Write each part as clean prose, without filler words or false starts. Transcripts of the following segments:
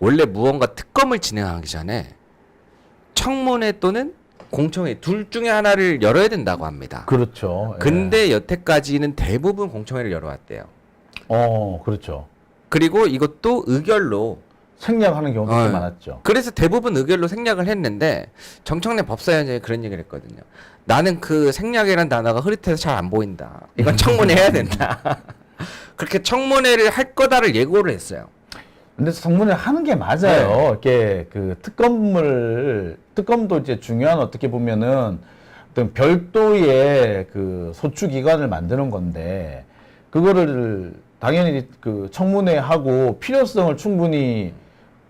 원래 무언가 특검을 진행하기 전에 청문회 또는 공청회 둘 중에 하나를 열어야 된다고 합니다. 그렇죠. 근데 여태까지는 대부분 공청회를 열어왔대요. 그렇죠. 그리고 이것도 의결로 생략하는 경우도 꽤 많았죠. 그래서 대부분 의결로 생략을 했는데 정청래 법사위원장이 그런 얘기를 했거든요. 나는 그 생략이라는 단어가 흐릿해서 잘 안 보인다. 이건 청문회 해야 된다. 그렇게 청문회를 할 거다를 예고를 했어요. 근데 청문회 하는 게 맞아요. 네. 이렇게 그 특검도 이제 중요한 어떻게 보면은 어떤 별도의 그 소추기관을 만드는 건데 그거를 당연히 그 청문회 하고 필요성을 충분히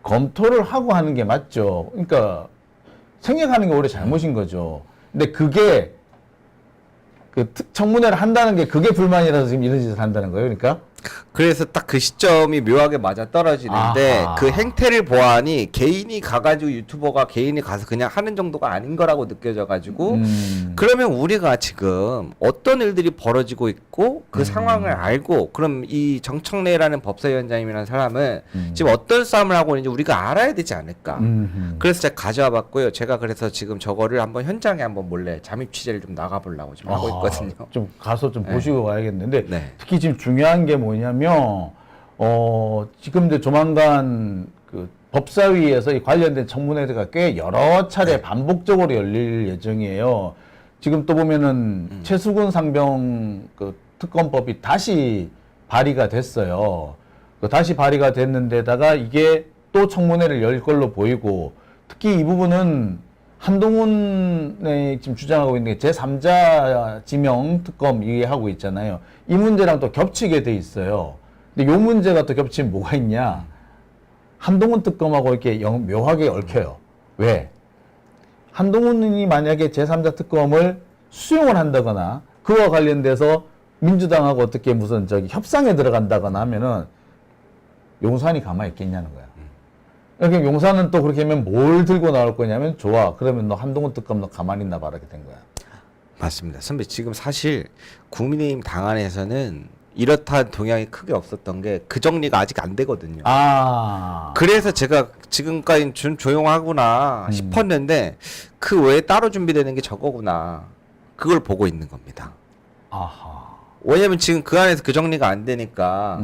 검토를 하고 하는 게 맞죠. 그러니까 생략하는 게 오히려 잘못인 거죠. 근데 그게 그 청문회를 한다는 게 그게 불만이라서 지금 이런 짓을 한다는 거예요. 그러니까 그래서 딱 그 시점이 묘하게 맞아 떨어지는데 아하. 그 행태를 보아하니 개인이 가가지고 유튜버가 개인이 가서 그냥 하는 정도가 아닌 거라고 느껴져가지고 그러면 우리가 지금 어떤 일들이 벌어지고 있고 그 상황을 알고 그럼 이 정청래라는 법사위원장이라는 사람은 지금 어떤 싸움을 하고 있는지 우리가 알아야 되지 않을까. 그래서 제가 가져와 봤고요. 제가 그래서 지금 저거를 한번 현장에 한번 몰래 잠입 취재를 좀 나가보려고 지금 하고 있거든요. 좀 가서 좀 보시고 가야겠는데 네. 특히 지금 중요한 게 뭐냐면 지금 이제 조만간 그 법사위에서 이 관련된 청문회가 꽤 여러 차례 반복적으로 열릴 예정이에요. 지금 또 보면은 최수근 상병 그 특검법이 다시 발의가 됐어요. 그 다시 발의가 됐는데다가 이게 또 청문회를 열 걸로 보이고 특히 이 부분은 한동훈이 지금 주장하고 있는 게 제3자 지명 특검 이게 하고 있잖아요. 이 문제랑 또 겹치게 돼 있어요. 근데 요 문제가 또 겹치면 뭐가 있냐? 한동훈 특검하고 이렇게 묘하게 얽혀요. 왜? 한동훈이 만약에 제3자 특검을 수용을 한다거나 그와 관련돼서 민주당하고 어떻게 무슨 협상에 들어간다거나 하면은 용산이 가만히 있겠냐는 거야. 그러니까 용산은 또 그렇게 하면 뭘 들고 나올 거냐면 좋아. 그러면 너 한동훈 특검 너 가만히 있나 봐라 이렇게 된 거야. 맞습니다. 선배 지금 사실 국민의힘 당 안에서는 이렇다는 동향이 크게 없었던 게 그 정리가 아직 안 되거든요. 그래서 제가 지금까지 좀 조용하구나 싶었는데 그 외에 따로 준비되는 게 저거구나. 그걸 보고 있는 겁니다. 아하. 왜냐면 지금 그 안에서 그 정리가 안 되니까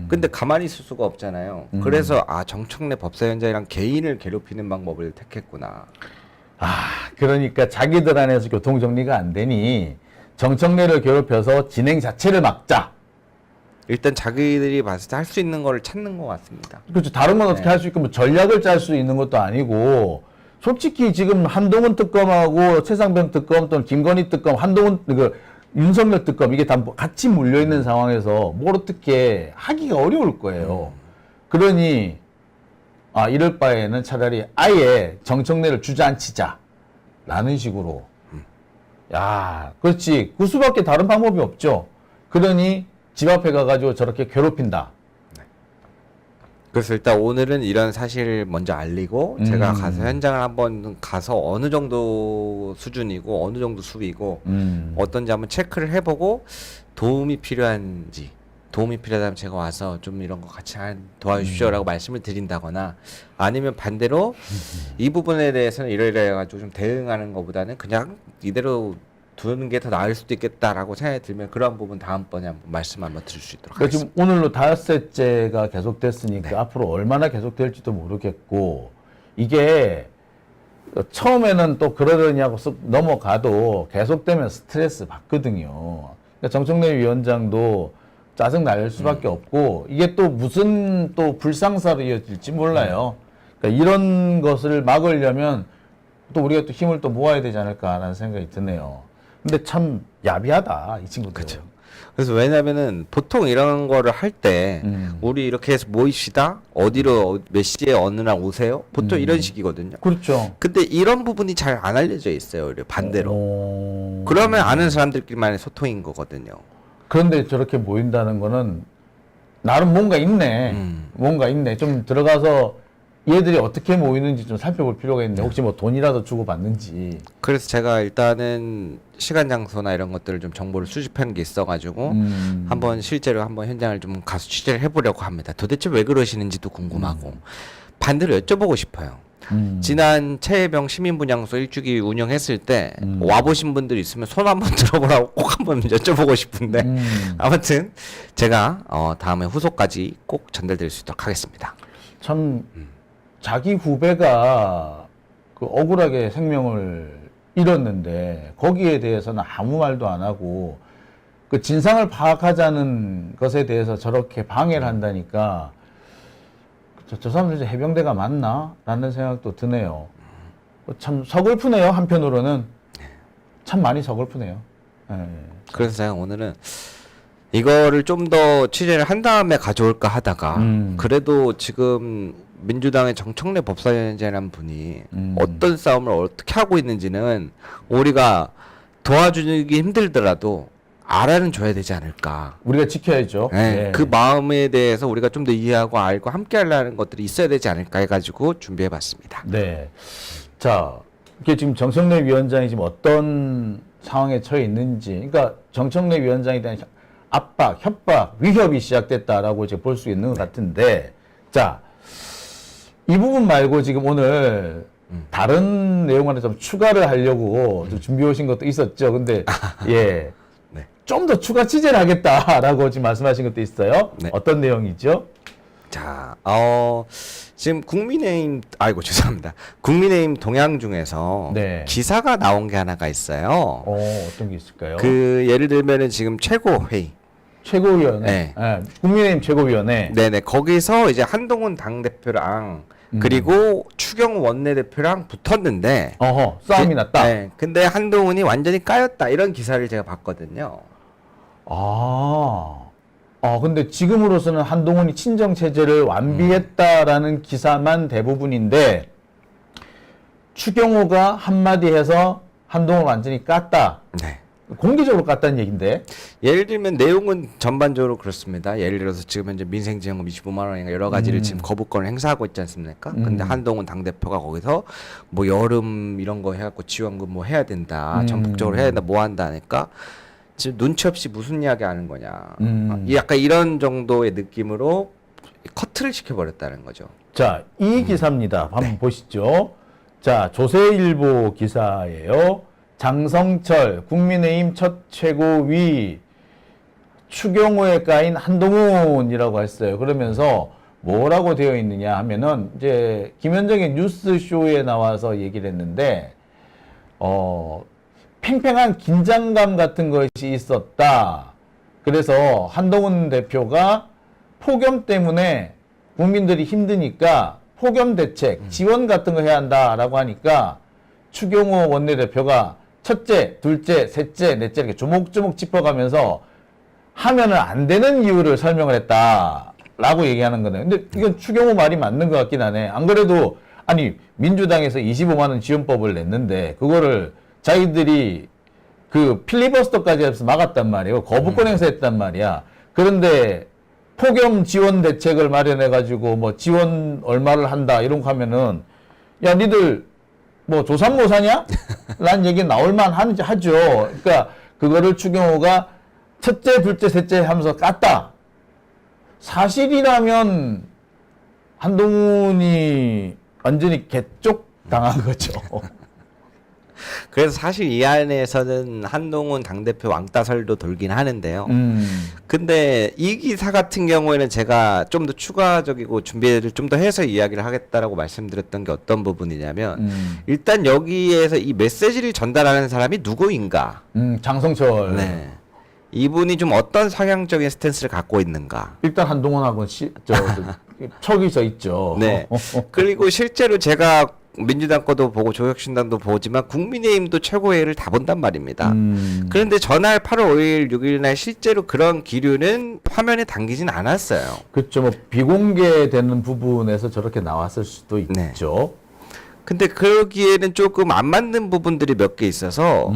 근데 가만히 있을 수가 없잖아요. 그래서 정청래 법사위원장이랑 개인을 괴롭히는 방법을 택했구나. 그러니까 자기들 안에서 교통 정리가 안 되니 정청래를 괴롭혀서 진행 자체를 막자. 일단 자기들이 봤을 때 할 수 있는 거를 찾는 것 같습니다. 그렇죠. 다른 건 어떻게 할 수 있고 뭐 전략을 짤 수 있는 것도 아니고 솔직히 지금 한동훈 특검하고 최상병 특검 또는 김건희 특검, 윤석열 특검 이게 다 같이 물려 있는 상황에서 뭘 어떻게 하기가 어려울 거예요. 그러니 이럴 바에는 차라리 아예 정청래를 주저앉히자라는 식으로. 야, 그렇지. 그 수밖에 다른 방법이 없죠. 그러니 집 앞에 가가지고 저렇게 괴롭힌다. 그래서 일단 오늘은 이런 사실을 먼저 알리고 제가 가서 현장을 한번 가서 어느 정도 수준이고 어느 정도 수위고 어떤지 한번 체크를 해보고 도움이 필요하다면 제가 와서 좀 이런 거 같이 도와주십시오라고 말씀을 드린다거나 아니면 반대로 이 부분에 대해서는 이러이러해가지고 좀 대응하는 것보다는 그냥 이대로 두는 게 더 나을 수도 있겠다라고 생각이 들면 그런 부분 다음번에 한번 말씀 한번 드릴 수 있도록 하겠습니다. 지금 오늘로 5세째가 계속됐으니까 네. 앞으로 얼마나 계속될지도 모르겠고 이게 처음에는 또 그러려냐고 쓱 넘어가도 계속되면 스트레스 받거든요. 그러니까 정청래 위원장도 짜증 날 수밖에 없고 이게 또 무슨 또 불상사로 이어질지 몰라요. 그러니까 이런 것을 막으려면 또 우리가 또 힘을 또 모아야 되지 않을까라는 생각이 드네요. 근데 참 야비하다 이 친구들. 그렇죠. 그래서 왜냐면은 보통 이런 거를 할 때 우리 이렇게 해서 모입시다. 어디로 몇 시에 어느 날 오세요. 보통 이런 식이거든요. 그렇죠. 근데 이런 부분이 잘 안 알려져 있어요. 오히려 반대로. 그러면 아는 사람들끼리만의 소통인 거거든요. 그런데 저렇게 모인다는 거는 나름 뭔가 있네. 뭔가 있네. 좀 들어가서 얘들이 어떻게 모이는지 좀 살펴볼 필요가 있는데 혹시 뭐 돈이라도 주고 받는지. 그래서 제가 일단은 시간 장소나 이런 것들을 좀 정보를 수집한 게 있어가지고 한번 실제로 한번 현장을 좀 가서 취재를 해보려고 합니다. 도대체 왜 그러시는지도 궁금하고 반대로 여쭤보고 싶어요. 지난 최혜병 시민분향소 일주기 운영했을 때 와보신 분들 있으면 손 한번 들어보라고 꼭 한번 여쭤보고 싶은데 아무튼 제가 다음에 후속까지 꼭 전달드릴 수 있도록 하겠습니다. 참 자기 후배가 그 억울하게 생명을 잃었는데 거기에 대해서는 아무 말도 안 하고 그 진상을 파악하자는 것에 대해서 저렇게 방해를 한다니까 저 사람들 진짜 해병대가 맞나? 라는 생각도 드네요. 참 서글프네요. 한편으로는 참 많이 서글프네요. 예. 그래서 제가 오늘은 이거를 좀 더 취재를 한 다음에 가져올까 하다가 그래도 지금 민주당의 정청래 법사위원장이라는 분이 어떤 싸움을 어떻게 하고 있는지는 우리가 도와주기 힘들더라도 알아는 줘야 되지 않을까. 우리가 지켜야죠. 네, 예. 그 마음에 대해서 우리가 좀 더 이해하고 알고 함께 하려는 것들이 있어야 되지 않을까 해가지고 준비해봤습니다. 네. 자, 이게 지금 정청래 위원장이 지금 어떤 상황에 처해 있는지, 그러니까 정청래 위원장에 대한 압박, 협박, 위협이 시작됐다라고 이제 볼 수 있는 것 같은데, 자, 이 부분 말고 지금 오늘 다른 내용을 좀 추가를 하려고 좀 준비해 오신 것도 있었죠. 근데, 예. 네. 좀 더 추가 취재를 하겠다라고 지금 말씀하신 것도 있어요. 네. 어떤 내용이죠? 자, 지금 국민의힘, 아이고 죄송합니다. 국민의힘 동향 중에서 네. 기사가 나온 게 하나가 있어요. 어떤 게 있을까요? 그 예를 들면은 지금 최고회의. 최고위원회. 네. 예, 국민의힘 최고위원회. 네네. 거기서 이제 한동훈 당대표랑 그리고 추경호 원내대표랑 붙었는데. 어허, 싸움이 났다. 네. 근데 한동훈이 완전히 까였다. 이런 기사를 제가 봤거든요. 근데 지금으로서는 한동훈이 친정체제를 완비했다라는 기사만 대부분인데, 추경호가 한마디 해서 한동훈을 완전히 깠다. 네. 공개적으로 깠다는 얘기인데. 예를 들면 내용은 전반적으로 그렇습니다. 예를 들어서 지금 현재 민생지원금 25만 원인가 여러 가지를 지금 거부권을 행사하고 있지 않습니까? 근데 한동훈 당대표가 거기서 뭐 여름 이런 거 해갖고 지원금 뭐 해야 된다. 전폭적으로 해야 된다. 뭐 한다 하니까 지금 눈치 없이 무슨 이야기 하는 거냐. 약간 이런 정도의 느낌으로 커트를 시켜버렸다는 거죠. 자, 이 기사입니다. 한번 보시죠. 자, 조세일보 기사예요. 장성철 국민의힘 첫 최고위 추경호에 까인 한동훈이라고 했어요. 그러면서 뭐라고 되어 있느냐 하면은 이제 김현정의 뉴스쇼에 나와서 얘기를 했는데 팽팽한 긴장감 같은 것이 있었다. 그래서 한동훈 대표가 폭염 때문에 국민들이 힘드니까 폭염 대책, 지원 같은 거 해야 한다라고 하니까 추경호 원내대표가 첫째, 둘째, 셋째, 넷째 이렇게 조목조목 짚어가면서 하면은 안 되는 이유를 설명을 했다라고 얘기하는 거네요. 근데 이건 추경호 말이 맞는 것 같긴 하네. 안 그래도 아니 민주당에서 25만 원 지원법을 냈는데 그거를 자기들이 그 필리버스터까지 해서 막았단 말이에요. 거부권 행사했단 말이야. 그런데 폭염 지원 대책을 마련해가지고 뭐 지원 얼마를 한다 이런 거 하면은 야 니들 뭐 조삼모사냐? 라는 얘기 나올만 하죠. 그러니까 그거를 추경호가 첫째, 둘째, 셋째 하면서 깠다. 사실이라면 한동훈이 완전히 개쪽 당한 거죠. 그래서 사실 이 안에서는 한동훈 당대표 왕따설도 돌긴 하는데요. 근데 이 기사 같은 경우에는 제가 좀 더 추가적이고 준비를 좀 더 해서 이야기를 하겠다라고 말씀드렸던 게 어떤 부분이냐면 일단 여기에서 이 메시지를 전달하는 사람이 누구인가. 장성철. 네. 이분이 좀 어떤 성향적인 스탠스를 갖고 있는가. 일단 한동훈하고는 척이 져 있죠. 네. 그리고 실제로 제가 민주당 거도 보고 조혁신당도 보지만 국민의힘도 최고회의를 다 본단 말입니다. 그런데 전날 8월 5일, 6일 날 실제로 그런 기류는 화면에 담기진 않았어요. 그렇죠. 뭐 비공개되는 부분에서 저렇게 나왔을 수도 네. 있죠. 근데 그러기에는 조금 안 맞는 부분들이 몇 개 있어서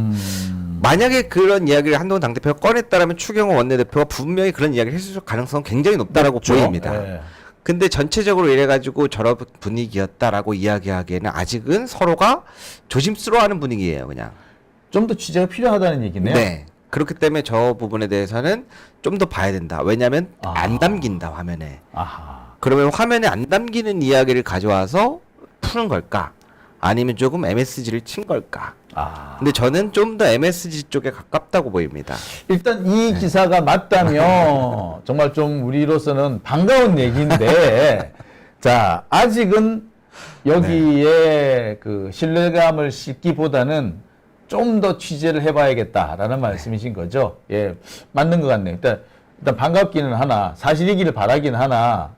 만약에 그런 이야기를 한동훈 당대표가 꺼냈다라면 추경호 원내대표가 분명히 그런 이야기를 했을 가능성은 굉장히 높다라고 그렇죠? 보입니다. 네. 근데 전체적으로 이래가지고 저런 분위기였다라고 이야기하기에는 아직은 서로가 조심스러워하는 분위기예요, 그냥. 좀 더 취재가 필요하다는 얘기네요. 네. 그렇기 때문에 저 부분에 대해서는 좀 더 봐야 된다. 왜냐하면 아. 안 담긴다 화면에. 아하. 그러면 화면에 안 담기는 이야기를 가져와서 푸는 걸까? 아니면 조금 MSG를 친 걸까? 근데 저는 좀 더 MSG 쪽에 가깝다고 보입니다. 일단 이 기사가 맞다면 정말 좀 우리로서는 반가운 얘기인데 자, 아직은 여기에 그 신뢰감을 싣기보다는 좀 더 취재를 해봐야겠다라는 말씀이신 거죠. 예, 맞는 것 같네요. 일단 반갑기는 하나, 사실이기를 바라긴 하나,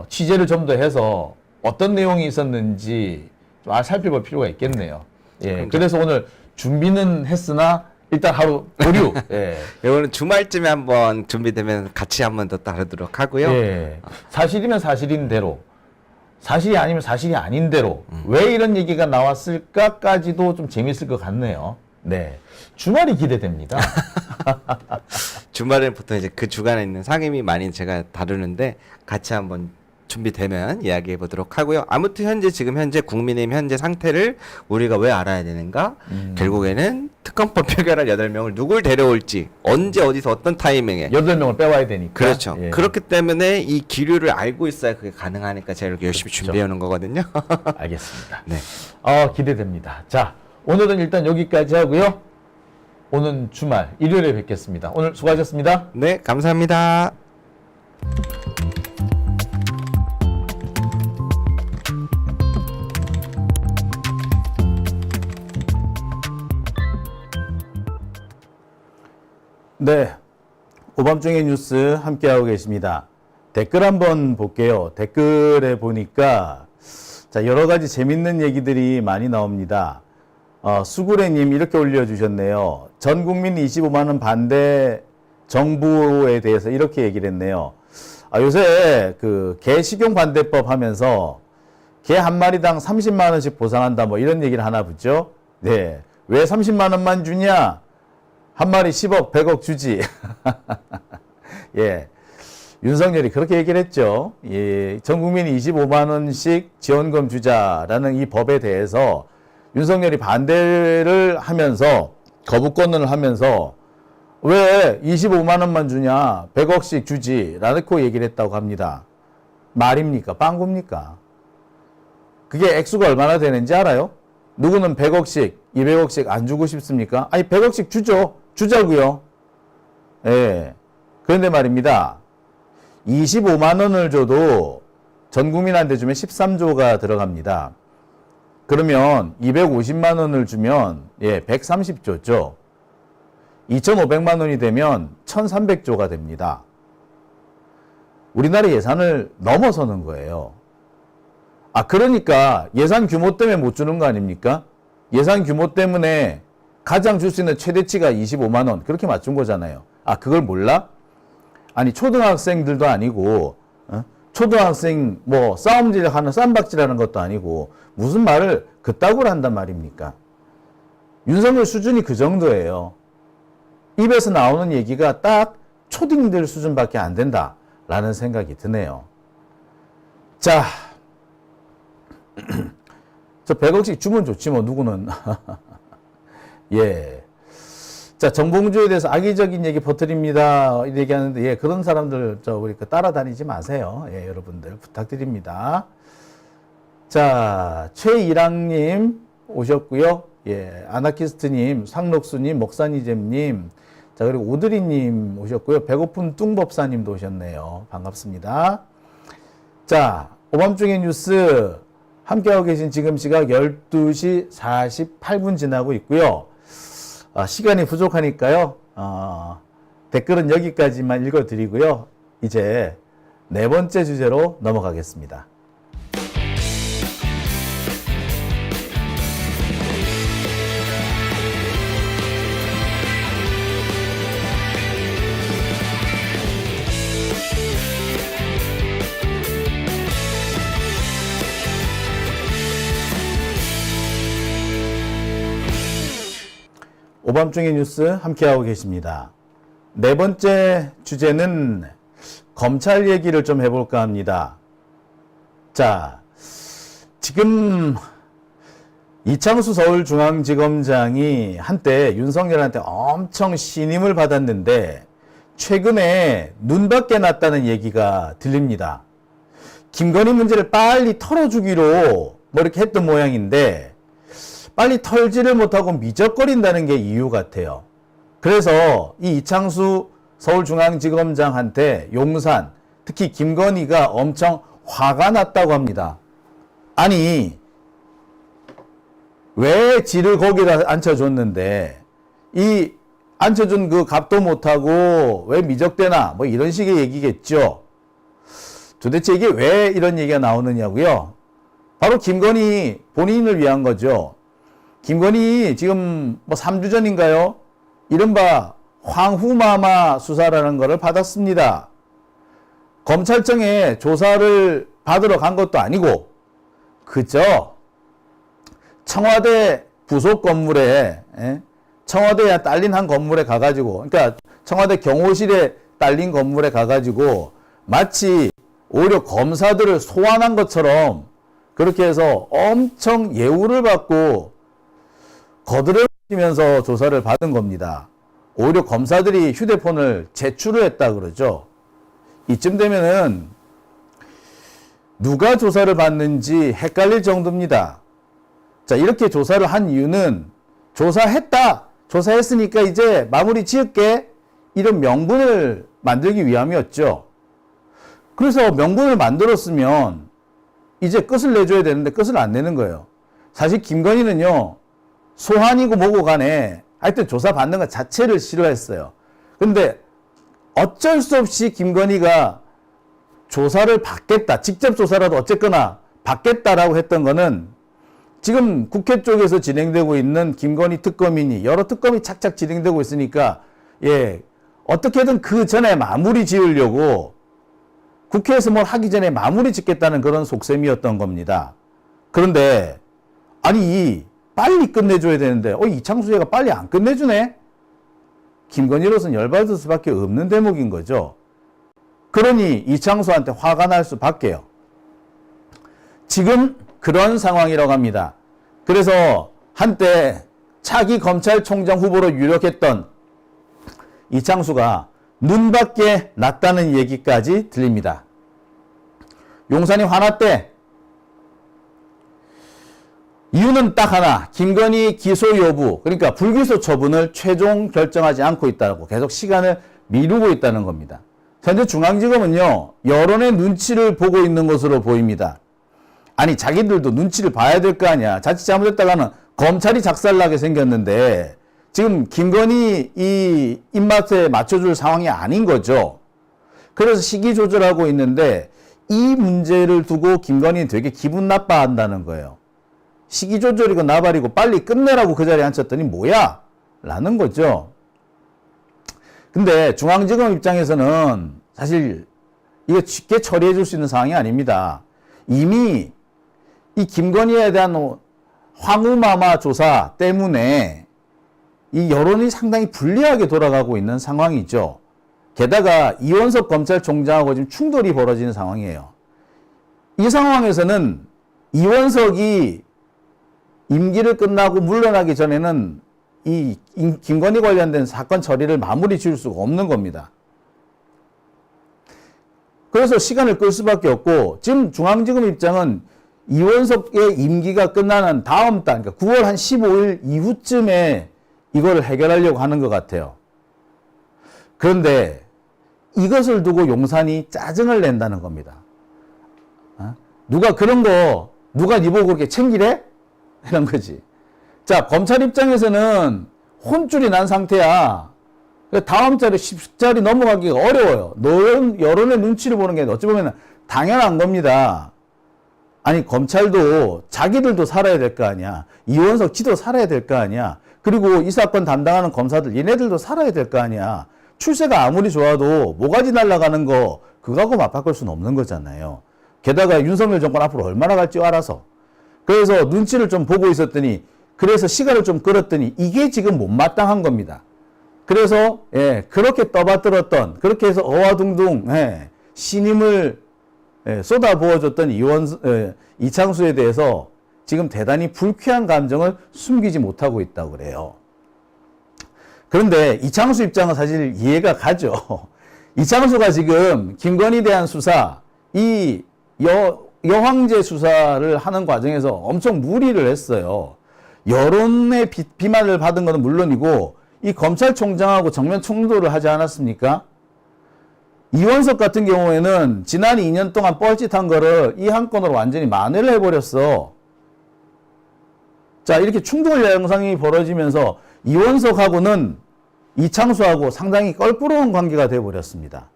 취재를 좀 더 해서 어떤 내용이 있었는지 좀 살펴볼 필요가 있겠네요. 예, 그래서 오늘 준비는 했으나 일단 하루 보류. 예. 이거는 주말쯤에 한번 준비되면 같이 한번 더 다루도록 하고요. 예. 사실이면 사실인 대로, 사실이 아니면 사실이 아닌 대로 왜 이런 얘기가 나왔을까까지도 좀 재밌을 것 같네요. 네. 주말이 기대됩니다. 주말에 보통 이제 그 주간에 있는 상임위 많이 제가 다루는데 같이 한번 준비되면 이야기해 보도록 하고요. 아무튼 지금 현재 국민의힘 현재 상태를 우리가 왜 알아야 되는가? 결국에는 특검법 표결할 8명을 누굴 데려올지 언제 어디서 어떤 타이밍에 8명을 빼와야 되니까. 그렇죠. 예. 그렇기 때문에 이 기류를 알고 있어야 그게 가능하니까 제가 이렇게 열심히 그렇죠. 준비해 오는 거거든요. 알겠습니다. 네. 기대됩니다. 자, 오늘은 일단 여기까지 하고요. 오는 주말 일요일에 뵙겠습니다. 오늘 수고하셨습니다. 네, 감사합니다. 네. 오밤중의 뉴스 함께하고 계십니다. 댓글 한번 볼게요. 댓글에 보니까 자, 여러 가지 재밌는 얘기들이 많이 나옵니다. 수구레님 이렇게 올려주셨네요. 전 국민 25만 원 반대 정부에 대해서 이렇게 얘기를 했네요. 요새 그 개 식용 반대법 하면서 개 한 마리당 30만 원씩 보상한다 뭐 이런 얘기를 하나 보죠. 네. 왜 30만 원만 주냐? 한 마리 10억, 100억 주지. 예. 윤석열이 그렇게 얘기를 했죠. 예. 전 국민이 25만 원씩 지원금 주자라는 이 법에 대해서 윤석열이 반대를 하면서 거부권을 하면서 왜 25만 원만 주냐 100억씩 주지 라고 얘기를 했다고 합니다. 말입니까? 빵굽니까? 그게 액수가 얼마나 되는지 알아요? 누구는 100억씩 200억씩 안 주고 싶습니까? 아니 100억씩 주죠. 주자고요. 예. 그런데 말입니다. 25만 원을 줘도 전 국민한테 주면 13조가 들어갑니다. 그러면 250만 원을 주면 130조죠. 2,500만 원이 되면 1,300조가 됩니다. 우리나라 예산을 넘어서는 거예요. 그러니까 예산 규모 때문에 못 주는 거 아닙니까? 예산 규모 때문에 가장 줄 수 있는 최대치가 25만 원 그렇게 맞춘 거잖아요. 그걸 몰라? 아니 초등학생들도 아니고 초등학생 뭐 싸움질하는 쌈박질하는 것도 아니고 무슨 말을 그따구로 한단 말입니까? 윤석열 수준이 그 정도예요. 입에서 나오는 얘기가 딱 초딩들 수준밖에 안 된다라는 생각이 드네요. 자, 저 100억씩 주면 좋지 뭐 누구는. 예. 자, 정봉주에 대해서 악의적인 얘기 퍼뜨립니다. 얘기하는데 그런 사람들 우리 따라다니지 마세요. 여러분들 부탁드립니다. 자, 최일랑님 오셨고요. 아나키스트님, 상록수님, 목사니잼님, 자, 그리고 오드리님 오셨고요. 배고픈 뚱법사님도 오셨네요. 반갑습니다. 자, 오밤중의 뉴스 함께하고 계신 지금 시각 12시 48분 지나고 있고요. 시간이 부족하니까요. 댓글은 여기까지만 읽어드리고요. 이제 네 번째 주제로 넘어가겠습니다. 오밤중의 뉴스 함께하고 계십니다. 네 번째 주제는 검찰 얘기를 좀 해볼까 합니다. 자, 지금 이창수 서울중앙지검장이 한때 윤석열한테 엄청 신임을 받았는데 최근에 눈밖에 났다는 얘기가 들립니다. 김건희 문제를 빨리 털어주기로 뭐 이렇게 했던 모양인데 빨리 털지를 못하고 미적거린다는 게 이유 같아요. 그래서 이 이창수 서울중앙지검장한테 용산, 특히 김건희가 엄청 화가 났다고 합니다. 아니, 왜 지를 거기다 앉혀줬는데 이 앉혀준 그 값도 못하고 왜 미적대나 뭐 이런 식의 얘기겠죠. 도대체 이게 왜 이런 얘기가 나오느냐고요. 바로 김건희 본인을 위한 거죠. 김건희 지금 뭐 3주 전인가요? 이른바 황후마마 수사라는 것을 받았습니다. 검찰청에 조사를 받으러 간 것도 아니고 그저 청와대 부속 건물에 청와대에 딸린 한 건물에 가가지고 그러니까 청와대 경호실에 딸린 건물에 가가지고 마치 오히려 검사들을 소환한 것처럼 그렇게 해서 엄청 예우를 받고 거들으면서 조사를 받은 겁니다. 오히려 검사들이 휴대폰을 제출을 했다 그러죠. 이쯤 되면은 누가 조사를 받는지 헷갈릴 정도입니다. 자, 이렇게 조사를 한 이유는 조사했다. 조사했으니까 이제 마무리 지을게. 이런 명분을 만들기 위함이었죠. 그래서 명분을 만들었으면 이제 끝을 내줘야 되는데 끝을 안 내는 거예요. 사실 김건희는요. 소환이고 뭐고 간에 하여튼 조사받는 것 자체를 싫어했어요. 근데 어쩔 수 없이 김건희가 조사를 받겠다. 직접 조사라도 어쨌거나 받겠다라고 했던 거는 지금 국회 쪽에서 진행되고 있는 김건희 특검이니 여러 특검이 착착 진행되고 있으니까 어떻게든 그 전에 마무리 지으려고 국회에서 뭘 하기 전에 마무리 짓겠다는 그런 속셈이었던 겁니다. 그런데 아니 빨리 끝내줘야 되는데 이창수 얘가 빨리 안 끝내주네? 김건희로서는 열받을 수밖에 없는 대목인 거죠. 그러니 이창수한테 화가 날 수밖에요. 지금 그런 상황이라고 합니다. 그래서 한때 차기 검찰총장 후보로 유력했던 이창수가 눈밖에 났다는 얘기까지 들립니다. 용산이 화났대. 이유는 딱 하나. 김건희 기소 여부, 그러니까 불기소 처분을 최종 결정하지 않고 있다고 계속 시간을 미루고 있다는 겁니다. 현재 중앙지검은요, 여론의 눈치를 보고 있는 것으로 보입니다. 아니, 자기들도 눈치를 봐야 될 거 아니야. 자칫 잘못했다가는 검찰이 작살나게 생겼는데 지금 김건희 이 입맛에 맞춰줄 상황이 아닌 거죠. 그래서 시기 조절하고 있는데 이 문제를 두고 김건희는 되게 기분 나빠한다는 거예요. 시기 조절이고 나발이고 빨리 끝내라고 그 자리에 앉혔더니 뭐야? 라는 거죠. 근데 중앙지검 입장에서는 사실 이거 쉽게 처리해 줄 수 있는 상황이 아닙니다. 이미 이 김건희에 대한 황후마마 조사 때문에 이 여론이 상당히 불리하게 돌아가고 있는 상황이죠. 게다가 이원석 검찰총장하고 지금 충돌이 벌어지는 상황이에요. 이 상황에서는 이원석이 임기를 끝나고 물러나기 전에는 이 김건희 관련된 사건 처리를 마무리 지을 수가 없는 겁니다. 그래서 시간을 끌 수밖에 없고 지금 중앙지검 입장은 이원석의 임기가 끝나는 다음 달, 그러니까 9월 한 15일 이후쯤에 이걸 해결하려고 하는 것 같아요. 그런데 이것을 두고 용산이 짜증을 낸다는 겁니다. 누가 그런 거 누가 니 보고 그렇게 챙기래? 이런 거지. 자, 검찰 입장에서는 혼쭐이 난 상태야. 다음 자리 10자리 넘어가기가 어려워요. 여론의 눈치를 보는 게 어찌 보면 당연한 겁니다. 아니, 검찰도 자기들도 살아야 될 거 아니야. 이원석 지도 살아야 될 거 아니야. 그리고 이 사건 담당하는 검사들 얘네들도 살아야 될 거 아니야. 출세가 아무리 좋아도 모가지 날아가는 거 그거하고 맞바꿀 수는 없는 거잖아요. 게다가 윤석열 정권 앞으로 얼마나 갈지 알아서. 그래서 눈치를 좀 보고 있었더니 그래서 시간을 좀 끌었더니 이게 지금 못마땅한 겁니다. 그래서 그렇게 떠받들었던 그렇게 해서 어와둥둥 신임을 쏟아부어줬던 이창수에 대해서 지금 대단히 불쾌한 감정을 숨기지 못하고 있다고 그래요. 그런데 이창수 입장은 사실 이해가 가죠. 이창수가 지금 김건희에 대한 수사, 이 여황제 수사를 하는 과정에서 엄청 무리를 했어요. 여론의 비난을 받은 것은 물론이고 이 검찰총장하고 정면 충돌을 하지 않았습니까? 이원석 같은 경우에는 지난 2년 동안 뻘짓한 거를 이 한 건으로 완전히 만회를 해버렸어. 자, 이렇게 충돌 양상이 벌어지면서 이원석하고는 이창수하고 상당히 껄끄러운 관계가 되어버렸습니다.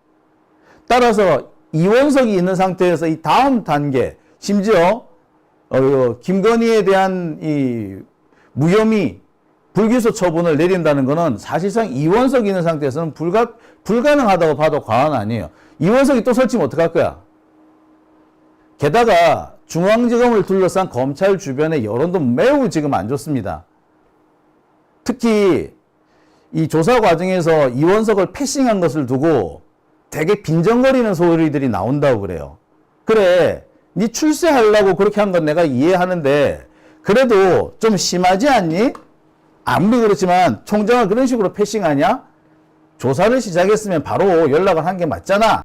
따라서 이원석이 있는 상태에서 이 다음 단계, 심지어 김건희에 대한 이 무혐의 불기소 처분을 내린다는 것은 사실상 이원석이 있는 상태에서는 불가능하다고 봐도 과언 아니에요. 이원석이 또 설치면 어떡할 거야? 게다가 중앙지검을 둘러싼 검찰 주변의 여론도 매우 지금 안 좋습니다. 특히 이 조사 과정에서 이원석을 패싱한 것을 두고 되게 빈정거리는 소리들이 나온다고 그래요. 그래, 네 출세하려고 그렇게 한 건 내가 이해하는데 그래도 좀 심하지 않니? 아무리 그렇지만 총장을 그런 식으로 패싱하냐? 조사를 시작했으면 바로 연락을 한 게 맞잖아.